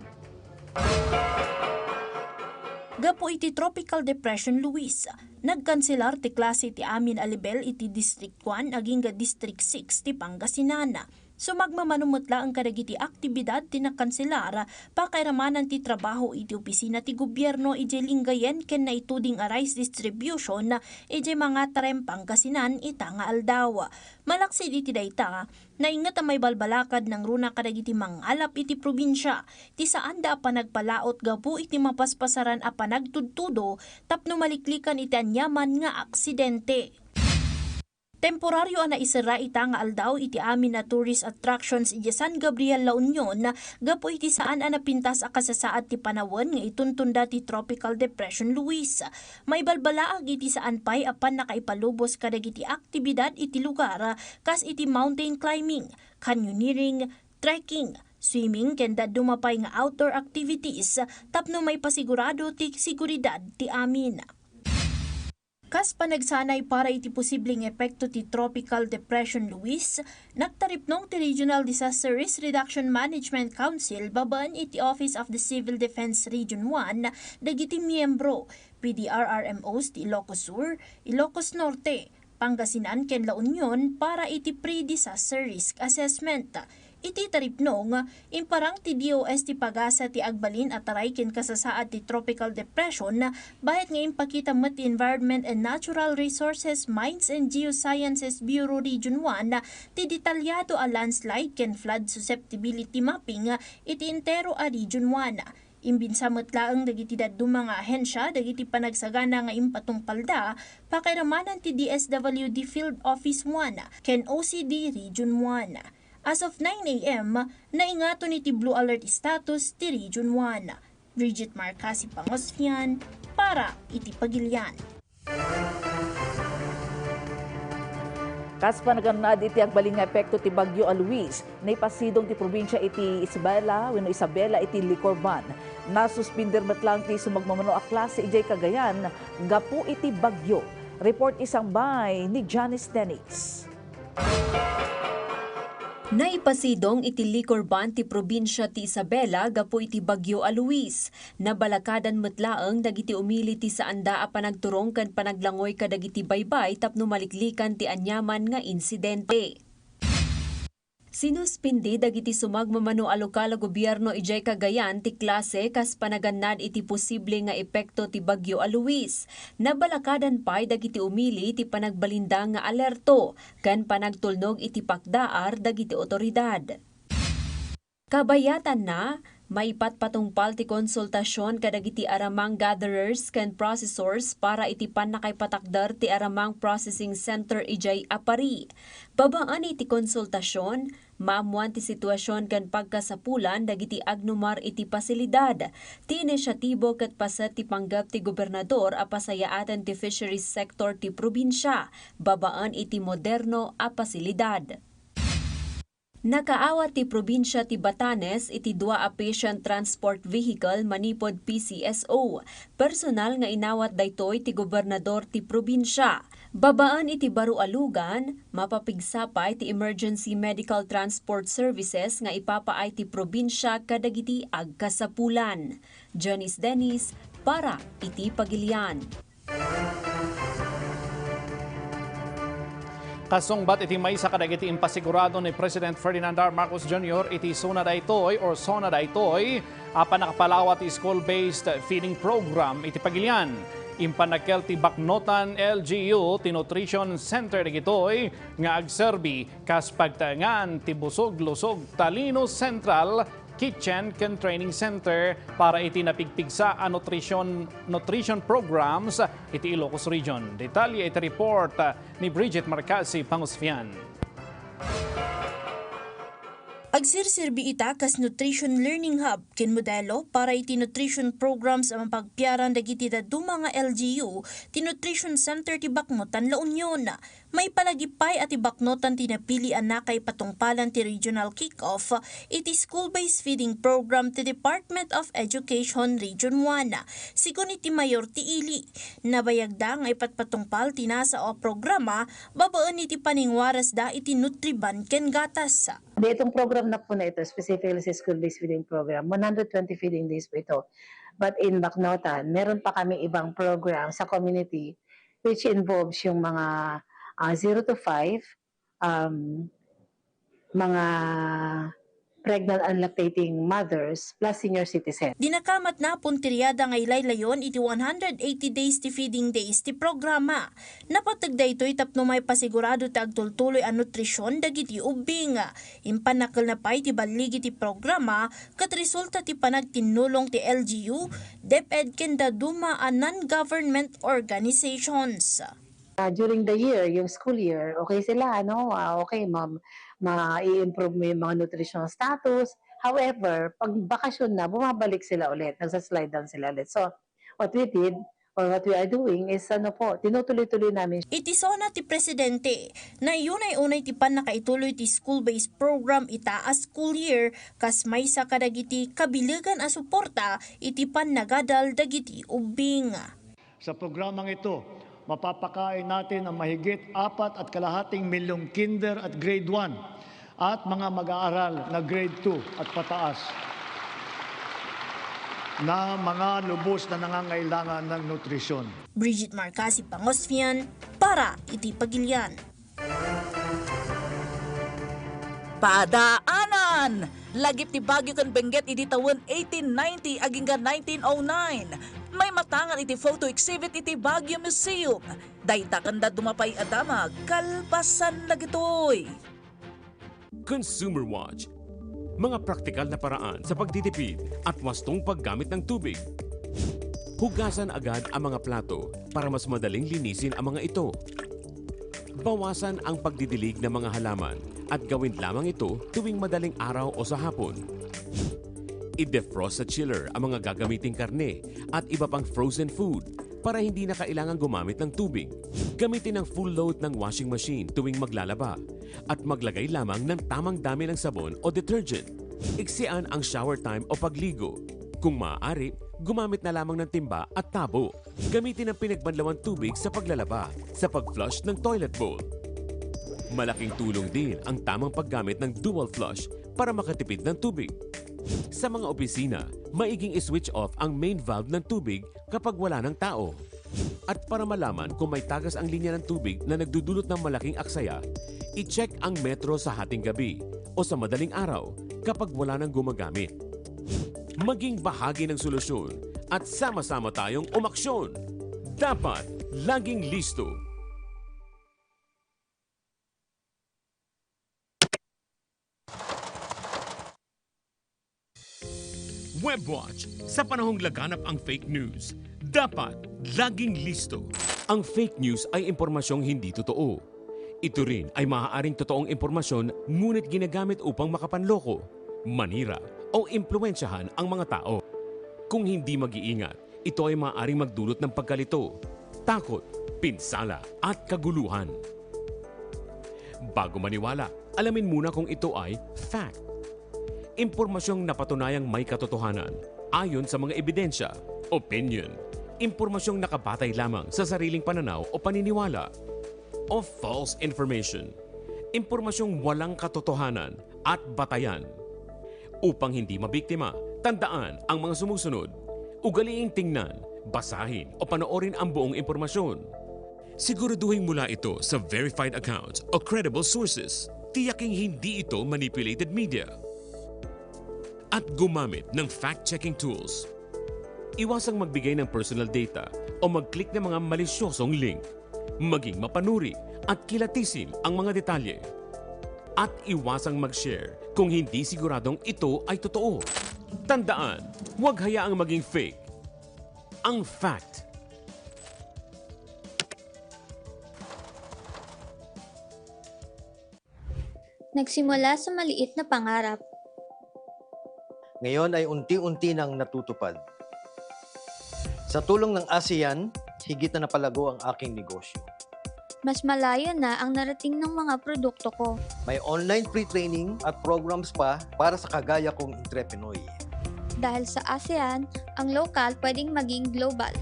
Speaker 3: Gapo iti Tropical Depression Luis, nagkanselar ti klase ti amin alibel iti District 1 aging ga District 6 ti Pangasinan. Sumagmamanumutla ang kadagiti aktibidad ti nakanselar pakairamanan ti trabaho iti opisina ti gobyerno iti linggayen ken naituding a rice distribution iti mga tarem Pangasinan ita nga aldaw. Malaksid iti dayta naingat may balbalakad ng runa kadagiti mangalap iti probinsya ti saan da panagpalaot gapu iti mapaspasaran a panagtudtudo tapno maliklikan iti anyaman nga aksidente. Temporaryo na isara ita nga aldaw iti amin na tourist attractions iti San Gabriel La Union gapo iti saan a napintas a kasasaad ti panawon nga ituntunda ti Tropical Depression Luis. May balbalaag iti saan pay apan nakaipalubos kadagiti aktibidad iti lugar kas iti mountain climbing, canyoneering, trekking, swimming ken dumapay nga outdoor activities tapno may pasigurado ti seguridad ti amin. Kas panagsanay para iti posibleng epekto ti Tropical Depression Luis, nagtaripnong ti Regional Disaster Risk Reduction Management Council babaan iti Office of the Civil Defense Region 1 dagiti miyembro PDRRMOs ti Ilocos Sur, Ilocos Norte, Pangasinan ken La Union para iti pre-disaster risk assessment. Iti taripnong, imparang ti DOS ti pagasa ti agbalin at taray ken kasasaad ti Tropical Depression bayat nga impakita met ti Environment and Natural Resources Mines and Geosciences Bureau Region 1 ti detalyado a landslide ken flood susceptibility mapping iti entero a Region 1. Imbinsa metlaeng dagiti dadduma nga ahensya dagiti panagsagana nga impatong palda pakiramanan ti DSWD Field Office 1 ken OCD Region 1. As of 9 a.m., naingato ni ti Blue Alert status ti Region 1. Bridget Marcasi, Pangosfian para iti Pagilian.
Speaker 14: Kas panaganad iti agbaling nga epekto ti Bagyo Luis, naipasidong ti probinsya iti Isabela iti Licorban. Nasuspinder metlang ti sumagmamano a klase ijay Cagayan, gapu iti Bagyo. Report isang bay ni Janice Dennis.
Speaker 5: Naipasidong iti Licorban ti probinsya ti Isabela gapo iti Bagyo Luis. Nabalakadan metlaeng dagiti umili ti saanda a panagturong ken panaglangoy kadagiti baybay tapno maliklikan ti anyaman nga insidente. Sinuspindi dagiti sumagmamano a lokal a gobyerno ijay Cagayan ti klase kas panagannad iti posible nga epekto ti Bagyo Luis. Nabalakadan pay dagiti umili ti panagbalinda nga alerto ken panagtulnog iti pakdaar dagiti otoridad. Kabayatan na maipatpatungpal ti konsultasyon kadagiti aramang gatherers ken processors para iti panakaipatakder ti aramang processing center ijay Apari. Babaan iti konsultasyon, maamuan ti sitwasyon ken pagkasapulan dagiti agnumar iti pasilidad. Ti inisyatibo ket paset ti panggap ti gobernador a pasayaatan ti fisheries sector ti probinsya. Babaan iti moderno a pasilidad. Nakaawat ti probinsya ti Batanes iti dua a patient transport vehicle manipod PCSO. Personal nga inawat daytoy ti gobernador ti probinsya. Babaan iti baro alugan, mapapigsapay ti emergency medical transport services nga ipapaay ti probinsya kadagiti agkasapulan. Janice Dennis para iti Pagilian.
Speaker 2: Kasungbat iti may sa kadagiti impasigurado ni President Ferdinand R. Marcos Jr. iti SONA daytoy or SONA daytoy apan nakapalawat ti school-based feeding program iti Pagilian. Impanakel ti Baknotan LGU ti Nutrition Center dagitoy nga agserbi kas pagtaengan ti Busog-Lusog Talino Central Kitchen and Training Center para iti napigpigsa a nutrition programs iti Ilocos Region. Detalye iti report ni Bridget Marcasi Pangusfian.
Speaker 3: Agsirsirbi ita kas Nutrition Learning Hub ken modelo para iti nutrition programs ang pagpiaran dagiti daduma nga LGU ti Nutrition Center ti Baknotan La Union. May palagipay at ibaknotan tinapilian na kay patungpalan ti regional kick-off iti school-based feeding program ti Department of Education Region 1. Sigun iti Mayor ti Ili, nabayagda nga ipatpatungpal tinasa o programa babaan iti paningwaras da iti Nutriban ken gatas.
Speaker 6: Itong program na po na ito, specifically sa school-based feeding program, 120 feeding days po ito. But in Baknotan, meron pa kami ibang program sa community which involves yung mga 0 to 5, mga pregnant and lactating mothers plus senior citizens.
Speaker 3: Dinakamat na puntiryada nga ilaylayon iti 180 days ti feeding days ti programa. Napatagda ito itapno may pasigurado ti agtultuloy ang nutrisyon dagiti ubing. Impanakal na pa'y ti baligi ti programa kat resulta ti panagtinulong ti LGU, DepEd ken daduma a non-government organizations.
Speaker 6: During the year, yung school year, okay sila, no? Okay, ma-i-improve mo yung mga nutritional status. However, pag bakasyon na, bumabalik sila ulit. Nagsa-slide down sila ulit. So, what we did, or what we are doing is, tinutuloy-tuloy namin.
Speaker 3: Iti SONA ti Presidente, na yunay-unay ti pan nakaituloy ti school-based program itaas school year, kas may sa kadagiti kabiligan a suporta, iti pan nagadal dagiti ubing.
Speaker 7: Sa programang ito, mapapakain natin ang mahigit 4.2 milyong kinder at grade 1 at mga mag-aaral na grade 2 at pataas na mga lubos na nangangailangan ng nutrisyon.
Speaker 3: Bridget Marcasi Pangosfian para iti Pagilian.
Speaker 1: Padaanan! Lagip ti Baguio kan Benguet iti tawen 1890 aging 1909. May matangan iti photo exhibit iti Baguio Museum. Dayta kanda dumapay adamag, kalpasan lagitoy.
Speaker 23: Consumer Watch. Mga praktikal na paraan sa pagtitipid at wastong paggamit ng tubig. Hugasan agad ang mga plato para mas madaling linisin ang mga ito. Bawasan ang pagdidilig ng mga halaman at gawin lamang ito tuwing madaling araw o sa hapon. I-defrost sa chiller ang mga gagamiting karne at iba pang frozen food para hindi na kailangan gumamit ng tubig. Gamitin ang full load ng washing machine tuwing maglalaba at maglagay lamang ng tamang dami ng sabon o detergent. Iksian ang shower time o pagligo. Kung maaari, gumamit na lamang ng timba at tabo. Gamitin ang pinagbanlawang tubig sa paglalaba, sa pag-flush ng toilet bowl. Malaking tulong din ang tamang paggamit ng dual flush para makatipid ng tubig. Sa mga opisina, maiging i-switch off ang main valve ng tubig kapag wala ng tao. At para malaman kung may tagas ang linya ng tubig na nagdudulot ng malaking aksaya, i-check ang metro sa hating gabi o sa madaling araw kapag wala nang gumagamit. Maging bahagi ng solusyon at sama-sama tayong umaksyon. Dapat laging listo. Webwatch. Sa panahong laganap ang fake news, dapat laging listo. Ang fake news ay impormasyong hindi totoo. Ito rin ay maaaring totoong impormasyon ngunit ginagamit upang makapanloko, manira o impluwensyahan ang mga tao. Kung hindi mag-iingat, ito ay maaaring magdulot ng pagkalito, takot, pinsala at kaguluhan. Bago maniwala, Alamin muna kung ito ay fact. Impormasyong napatunayang may katotohanan ayon sa mga ebidensya. Opinion. Impormasyong nakabatay lamang sa sariling pananaw o paniniwala. O false information. Impormasyong walang katotohanan at batayan. Upang hindi mabiktima, tandaan ang mga sumusunod. Ugaliing tingnan, basahin o panoorin ang buong impormasyon. Siguraduhin mula ito sa verified accounts o credible sources. Tiyaking hindi ito manipulated media. At gumamit ng fact-checking tools. Iwasang magbigay ng personal data o mag-click ng mga malisyosong link. Maging mapanuri at kilatisin ang mga detalye. At iwasang mag-share kung hindi siguradong ito ay totoo. Tandaan, huwag hayaang maging fake. Ang fact.
Speaker 8: Nagsimula sa maliit na pangarap.
Speaker 12: Ngayon ay unti-unti nang natutupad. Sa tulong ng ASEAN, higit na napalago ang aking negosyo.
Speaker 8: Mas malayo na ang narating ng mga produkto ko.
Speaker 12: May online pre-training at programs pa para sa kagaya kong entrepreneur.
Speaker 8: Dahil sa ASEAN, ang local pwedeng maging global.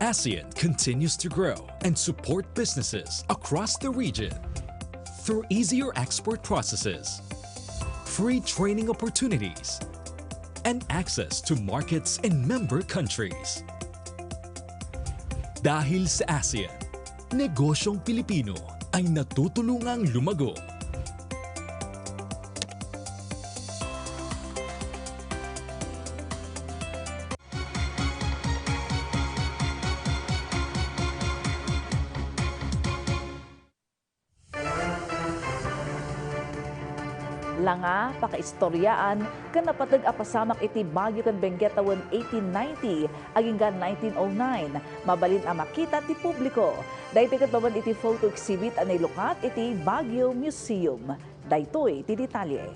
Speaker 22: ASEAN continues to grow and support businesses across the region through easier export processes, free training opportunities, and access to markets in member countries. Dahil sa ASEAN, negosyong Pilipino ay natutulungang lumago.
Speaker 14: Langa, pakaistoryaan, kan napatag apasamak iti Bagyo kan Benguetawan 1890, aginggan 1909, mabalin ang makita ti publiko. Dahil kat iti photo exhibit anay lukat iti Baguio Museum. Daytoy ti detalye.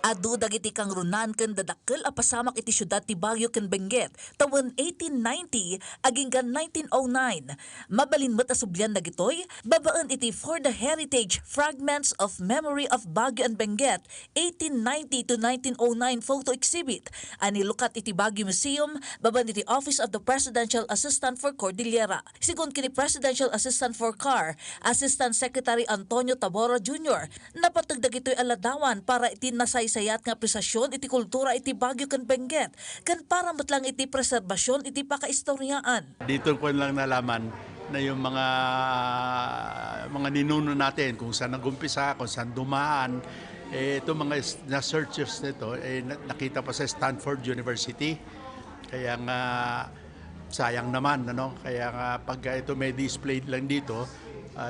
Speaker 1: Adu dagiti kang runan ken dadakkel a pasamak iti syudad ti Baguio ken Benguet tawen 1890 aginggan 1909. Mabalin met asubyan dagitoy babaan iti For the Heritage Fragments of Memory of Baguio and Benguet 1890 to 1909 photo exhibit. Ani lukat iti Baguio Museum baban iti Office of the Presidential Assistant for Cordillera. Sigon kini Presidential Assistant for CAR, Assistant Secretary Antonio Tabora Jr. napatag dagitoy aladawan para iti nasay sayat nga presasyon iti kultura iti Baguio ken Benguet ken para matlang iti preserbasyon iti pakaistoryaan.
Speaker 13: Dito ko lang nalaman na yung mga ninuno natin kung saan nagumpisa, kung saan dumaan. Ito mga na-searches nito nakita pa sa Stanford University. Kaya nga sayang naman, ano? Kaya nga pag ito may displayed lang dito,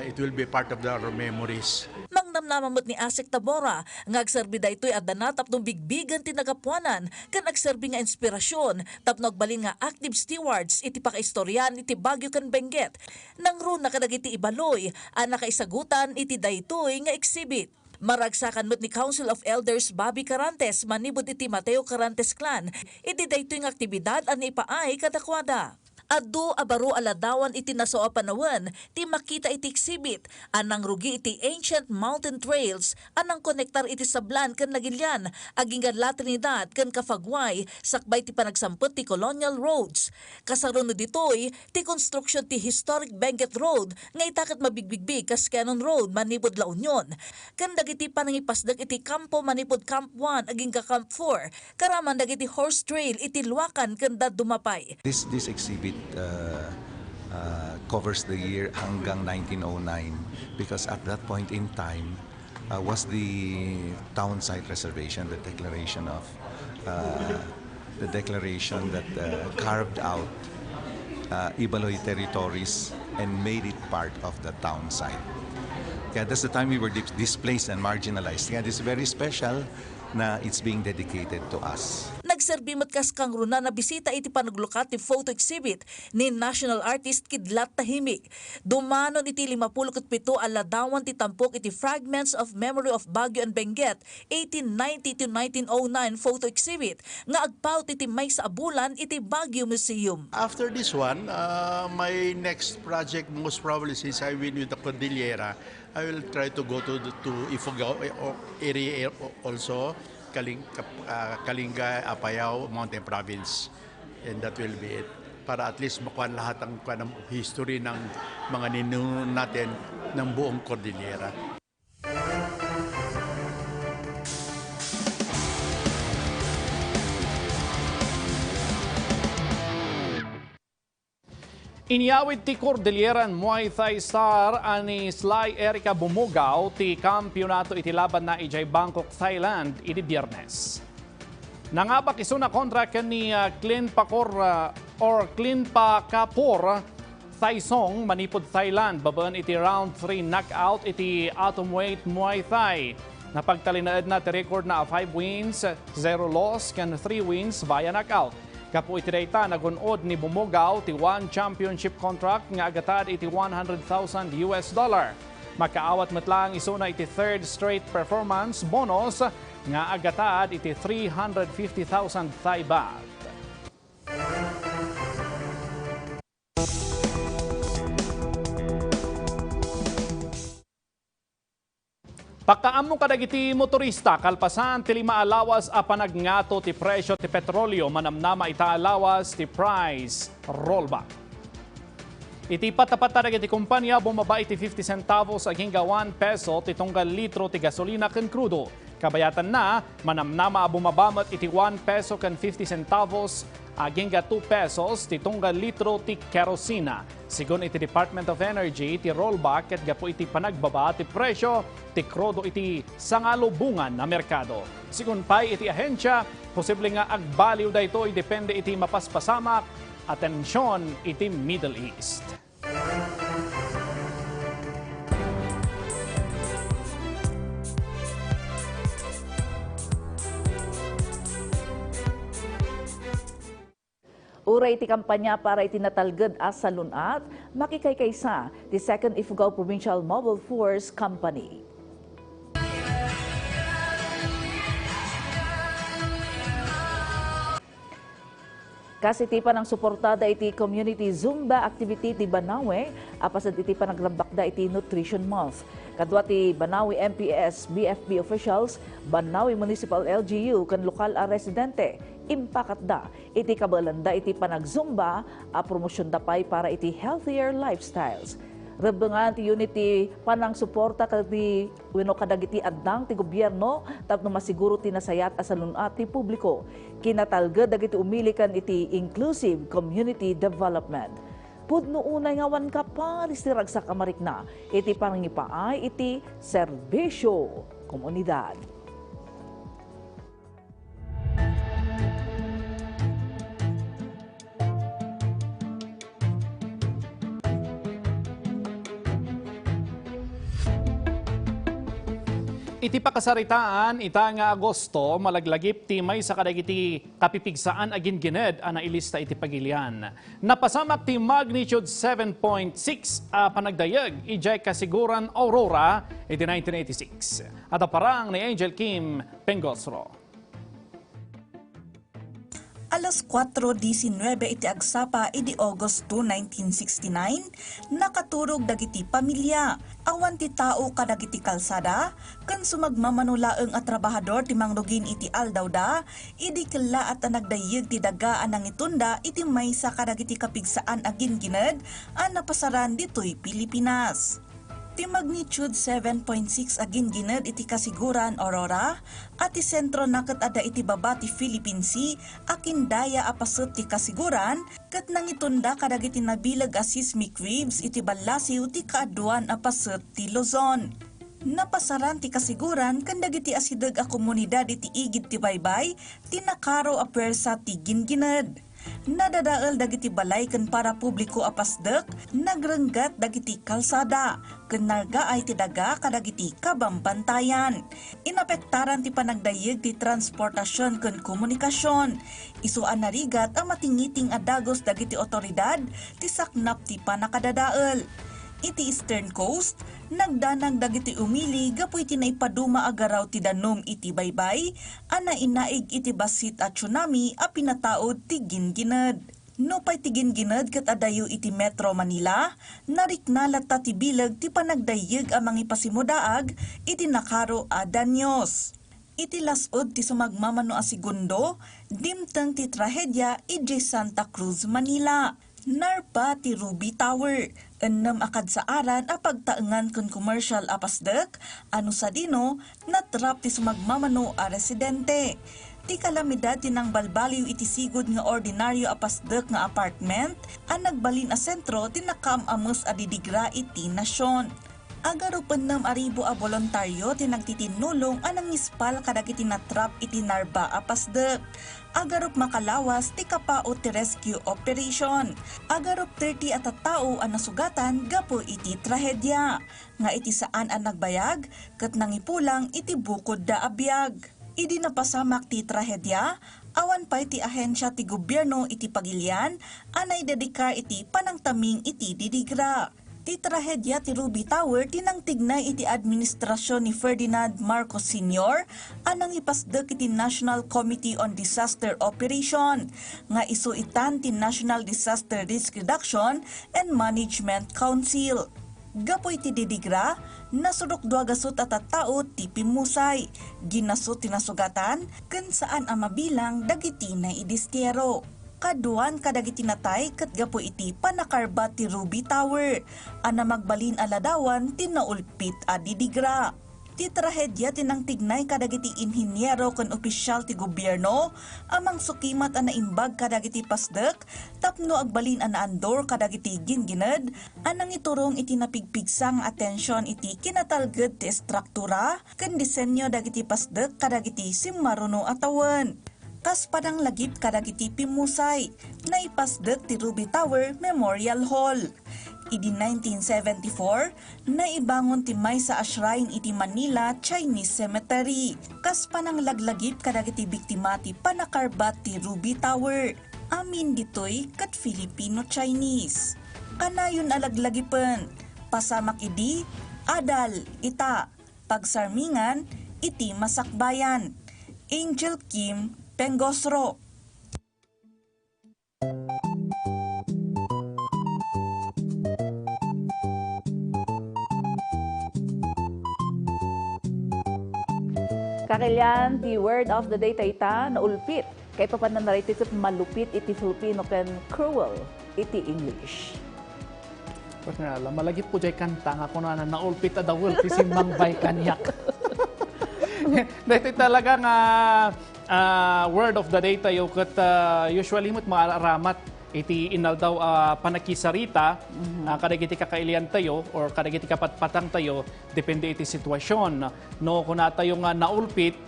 Speaker 13: it will be part of our memories.
Speaker 1: Mangnamnamamot ni Asik Tabora, nga agserbi da ito'y adana tapnong bigbigan tinagapuanan, kan agserbi nga inspirasyon, tapno agbalin nga active stewards, iti pakaistoryan, iti Baguio ken Benguet. Nang ron nakadagiti ibaloy, nakaisagutan, iti daytoy nga exhibit. Maragsakan mo't ni Council of Elders Bobby Carantes, manibod iti Mateo Carantes Clan, iti daytoy nga aktibidad ani ipaay kadakwada. Adu abaro aladawan iti naso a panawen, ti makita iti exhibit, anang rugi iti ancient mountain trails, anang konektar iti sablan ken Lagilian, aginggan La Trinidad ken Kafagway, sakbay ti panagsamput ti colonial roads. Kasaruno ditoy, ti construction ti historic Benguet Road, nga itakat mabigbigbig kas Cannon Road, manipod La Union. Ken dagiti panangipasdag iti kampo manipod Camp 1, agingga Camp 4, karaman dagiti horse trail iti Luakan ken Dumapay.
Speaker 24: This exhibit covers the year hanggang 1909 because at that point in time was the town site reservation, the declaration that carved out Ibaloy territories and made it part of the town site. Kaya that's the time we were displaced and marginalized. Kaya this is very special na it's being dedicated to us.
Speaker 1: Nagserbimot kas kang runa na bisita iti panaglukat ti photo exhibit ni national artist Kidlat Tahimik. Dumanon iti 57 aladawan ti tampok iti Fragments of Memory of Baguio and Benguet 1890 to 1909 photo exhibit nga agpaw iti may sa abulan iti Baguio Museum.
Speaker 13: After this one, my next project, most probably since I win with the Cordillera, I will try to go to Ifugao area also, Kalinga, Apayao, Mountain Province. And that will be it. Para at least makuha lahat ng history ng mga ninuno natin ng buong Cordillera.
Speaker 2: Inyawid ti Cordillera Muay Thai star ani Sly Erica Bumugaw ti kampyonato iti laban na ijay Bangkok, Thailand iti Biyernes. Nangabak iso na kontra ni Clin Pakapor Thaisong manipod Thailand baban iti round 3 knockout iti atomweight Muay Thai. Napagtalinaed na ti record na 5 wins, 0 loss, kan 3 wins via knockout. Kapo iti dayta nagunod ni Bumugaw ti one championship contract nga agatad iti $100,000. Makaawat metlang isuna iti third straight performance bonus nga agatad iti 350,000 Thai baht. Pagkaammo kadagiti motorista kalpasan ti 5 alawas a panagngато ti presyo ti petrolyo manamnama ita alawas ti price rollback. Iti patapat dagiti kumpanya bumaba iti 50 centavos aging 1 peso ti tunggal litro ti gasolina ken krudo. Kabayatan na manamnama bumabamat iti 1 peso ken 50 centavos aging 2 pesos ti tunggal litro ti kerosina. Sigon iti Department of Energy, ti rollback ket gapo iti panagbaba ti presyo ti krudo iti sangalubungan na merkado. Sigon pay iti ahensya, posible nga agbaliw daytoy depende iti mapaspasamak atensyon iti Middle East.
Speaker 14: Uray iti kampanya para itinatalged as salunat, makikaykaysa ti 2nd Ifugao Provincial Mobile Force Company. Kasi iti panang suportada iti community Zumba activity ti Banawe, apasad iti panagrambakda iti Nutrition Month. Kadwa ti Banawe MPS, BFB officials, Banawe Municipal LGU, kan lokal a residente, impakatda iti kabalanda iti panagzumba a promosyon dapay para iti healthier lifestyles. Rebengan ti unity panang suporta kadi wenno kadagiti addang ti gobyerno tapno masiguro ti nasayat a salunat ti publiko. Kinatalged dagiti umili kan iti inclusive community development. Pudno unay ngawan ka paris ti ragsak amarikna iti panangipaay iti serbisyo komunidad.
Speaker 2: Iti pakasaritaan, ita nga Agosto, malaglagip ti may sa kadagiti kapipigsaan agin gined ana ilista iti pagilian. Napasamak ti magnitude 7.6 a panagdayag ijay kasiguran Aurora iti 1986. At parang ni Angel Kim Pengosro.
Speaker 4: Alas 4:19 iti agsapa idi August 2, 1969, nakaturog dagiti pamilya. Awan ti tao kadagiti kalsada, kan sumagmamanulaeng at trabahador ti mangrugin iti aldawda, idi kela at nagdayeg ti dagaan ng itunda iti maysa kadagiti kapigsaan agin gined, napasaran ditoy Pilipinas. Ti magnitude 7.6 agin gined iti kasiguran Aurora at ti sentro naket ada iti baba ti Philippine Sea akin daya apasot ti kasiguran ket nangitunda kadagiti nabilag a seismic waves iti ballasiw ti kaaduan apasot ti Luzon. Napasaran ti kasiguran kan dagiti asideg a komunidad iti igid ti baybay ti nakaro a pwersa ti gingined. Nadadaal dagiti balay ken para publiko apasdek, nagrenggat dagiti kalsada, ken nargaay ti daga kadagiti kabambantayan. Inapektaran ti panagdayeg ti transportasyon ken komunikasyon. Isuan narigat ang matingiting adagos dagiti otoridad ti saknap ti panakadadaal. Iti Eastern Coast, nagdanag dagiti umili gapoy ti naipaduma agaraw ti danom iti baybay, ana inaig iti basit at tsunami a pinataod ti ginginad. No pay ti ginginad ket adayo iti Metro Manila, nariknalat ta ti bilag ti panagdayeg a mangipasimudaag iti nakaro a danyos. Iti lasod ti sumagmamano a segundo, dimteng ti trahedya iti Santa Cruz, Manila. Narpa ti Ruby Tower, enam akad sa aran a pagtaengan kun commercial apasdek, ano sa dino, natrap ti sumagmamano a residente. Ti kalamidad tinang balbaliw iti sigod nga ordinaryo apasdek nga apartment, ang nagbalin a sentro tinakamamus a didigra iti nasyon. Agaro 6,000 a voluntaryo tinagtitinulong anang ispal kadagiti natrap iti Narba apasdek. Agarop makalawas ti kapao ti rescue operation. Agarop 30 at tao ang nasugatan gapo iti trahedya. Nga iti saan ang nagbayag ket nangipulang iti bukod da abiyag. Idi napasamak ti trahedya, awan pay ti ahensya ti gobyerno iti pagilian, anay dedikar iti panangtaming iti didigra. Ti trahedya ti Ruby Tower tinangtignay iti administrasyon ni Ferdinand Marcos Sr. anang ipasdek iti National Committee on Disaster Operation nga isuitan ti National Disaster Risk Reduction and Management Council. Gapoy ti didigra, nasurok 2 at tao ti pimusay, ginasot ti nasugatan, ken saan ang mabilang dagiti na idistiero. Kaduan kadagiti natay ket gapo iti panakarbat ti Ruby Tower, ana magbalin aladawan ti naulpit a didigra. Ti trahedya tinangtignay kadagiti inhinyero ken opisyal ti gobyerno, amang sukimat a naimbag kadagiti pasdek, tapno agbalin a naandor kadagiti gingined, anang iturong iti napigpigsang atensyon iti kinatalged ti estruktura ken disenyo dagiti pasdek kadagiti simmaruno atawan. Kas padang lagip kadagiti pimusay, naipasdek ti Ruby Tower Memorial Hall. Idi 1974, naibangon ti maysa a shrine iti Manila Chinese Cemetery. Kas panang laglagip kadagiti biktima ti panakarbat ti Ruby Tower. Amin ditoy kat Filipino-Chinese. Kanayon alaglagipen, pasamak idi, adal, ita, pagsarmingan, iti masakbayan. Angel Kim Pengosro.
Speaker 14: Kakilyan, the word of the day taita na ulpit. Kay papanan na ito malupit iti Filipino ken cruel iti English.
Speaker 2: Malagip po jay kanta nga kuno na naulpit a dawel ti simbang bay kanyak. Dito talaga nga word of the day tayo kat usually mo't maaramat iti inal daw panakisarita kadagiti kakailian tayo or kadagiti kapatpatang tayo depende iti sitwasyon no kuna tayo nga naulpit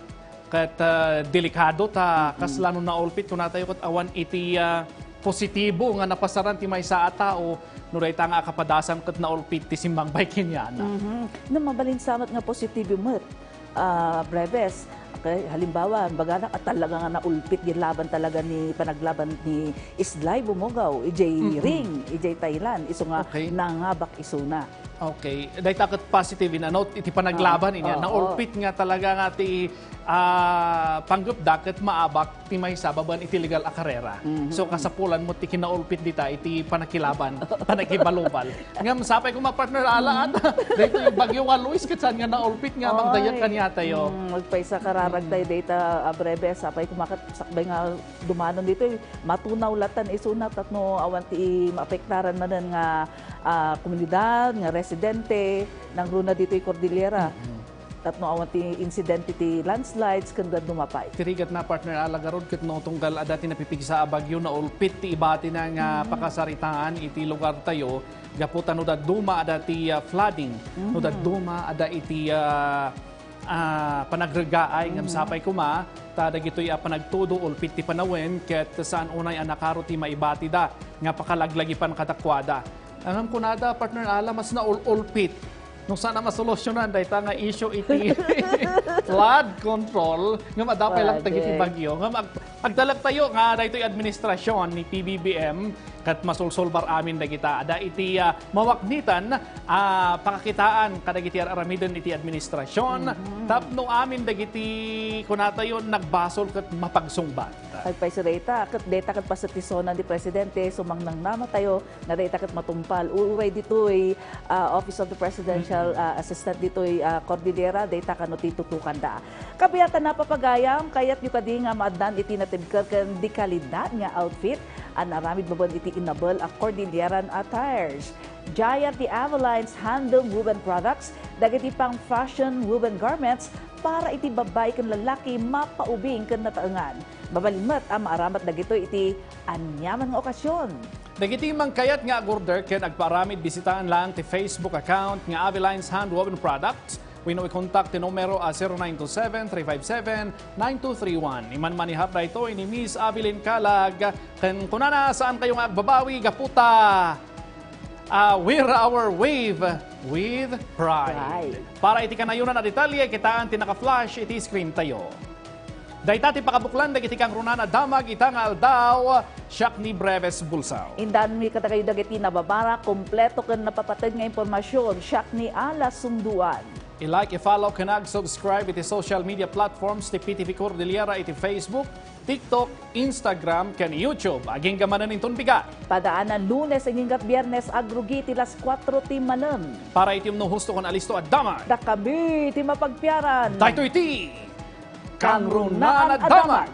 Speaker 2: kat delikado ta kaslano naulpit kuna tayo kat awan iti positibo nga napasaran ti maysa a tao no dayta nga kapadasan kat naulpit ti simbang bay kenyana.
Speaker 14: No mabalinsamat nga positibo met breves. Okay, halimbawa, bagana at talaga nga naulpit laban talaga ni panaglaban ni Islay Bumogaw, ijay Ring, ijay Thailand, iso nga nangabak isuna.
Speaker 2: Okay, dahil takot positive na note, iti panaglaban inya, naulpit nga talaga nga ti panggup daket maabak ti may sababan iti legal a karera. So kasapulan mo ti kinaulpit dita iti panakilaban, panakibalubal. Ngam sapay ko mapartner alaan. Dito yung bagyo nga Luis kitsan nga naulpit nga mangdayan kanya tayo.
Speaker 14: Magpaysa kararag tayo data brebe sapay ko makasakbay nga dumanon dito matunaw latan isunat at no awan ti maapektaran man nga komunidad nga residente ng runa dito yung Cordillera. Tatno awan ti incident ti landslides kanda dumapay.
Speaker 2: Tirigat na partner alagarod ket no tunggal adati napipigsa a bagyo na ulpit ti ibati na nga pakasaritaan iti lugar tayo gaputan no duma adati flooding no duma ada iti panagregaay ngam sapay kuma dagitoy panagtudo ulpit ti panawin ket saan unay anakaro ti maibati da nga pakalaglagipan katakwada. Ang kunada partner ala mas na ulpit. Nung sana masolusyonan dahil nga issue iti flood control nga madapay lang tagiti bagyo nga agdalag tayo nga dahil administrasyon ni PBBM kat masulsolbar amin dagita ada iti mawaknitan pakakitaan kadagiti aramidon iti administrasyon tapno amin dagiti kunatayon nagbasol kat mapagsungbat.
Speaker 14: Agpay sa data kat pasatisonan di presidente sumang nang namatayo nga data kat matumpal uway ditoy Office of the Presidential Assistant ditoy Cordillera data kano titutukan da. Kabiyatan napapagayam kayat yu kadi nga maaddan iti natibker ken di kalidad nga outfit an aramid babon iti inabel a Cordilleran attires. Giant the Avalines handle woven products dagiti pang fashion woven garments para iti babay ken lalaki mapaubing ken nataengan. Babalimat ang maaramat dagito iti anyaman nga okasyon.
Speaker 2: Dagiti mangkayat nga agorder ken agparamid bisitaan lang ti Facebook account nga Avalines Handwoven Products. Wino i-contact ti numero 0927-357-9231. Iman manihap na ito ni Miss Avilin Kalag. Ken kunana saan kayo nga agbabawi gaputa. We're our wave with pride. Para iti kanayunan na detalye, kitaan ti naka-flash iti screen tayo. Daytati pakabuklan dagiti kang runana damag itang aldaw siyak ni Breves Bulsaw.
Speaker 14: Indan mi kadakayo dagiti nababara kompleto ken napapatid nga impormasyon siyak ni alas sunduan.
Speaker 2: I-like, i-follow, subscribe iti social media platforms ti PTVCordillera iti Facebook, TikTok, Instagram, ken YouTube. Aging gamanan itong bigat.
Speaker 14: Padaanan Lunes hinggat Biyernes agrugi ti las 4 ti manem.
Speaker 2: Para itim no husto kon alisto at damag.
Speaker 14: Dakabi ti mapagpiaran.
Speaker 2: Daytoy iti Kang Runaan at Damag.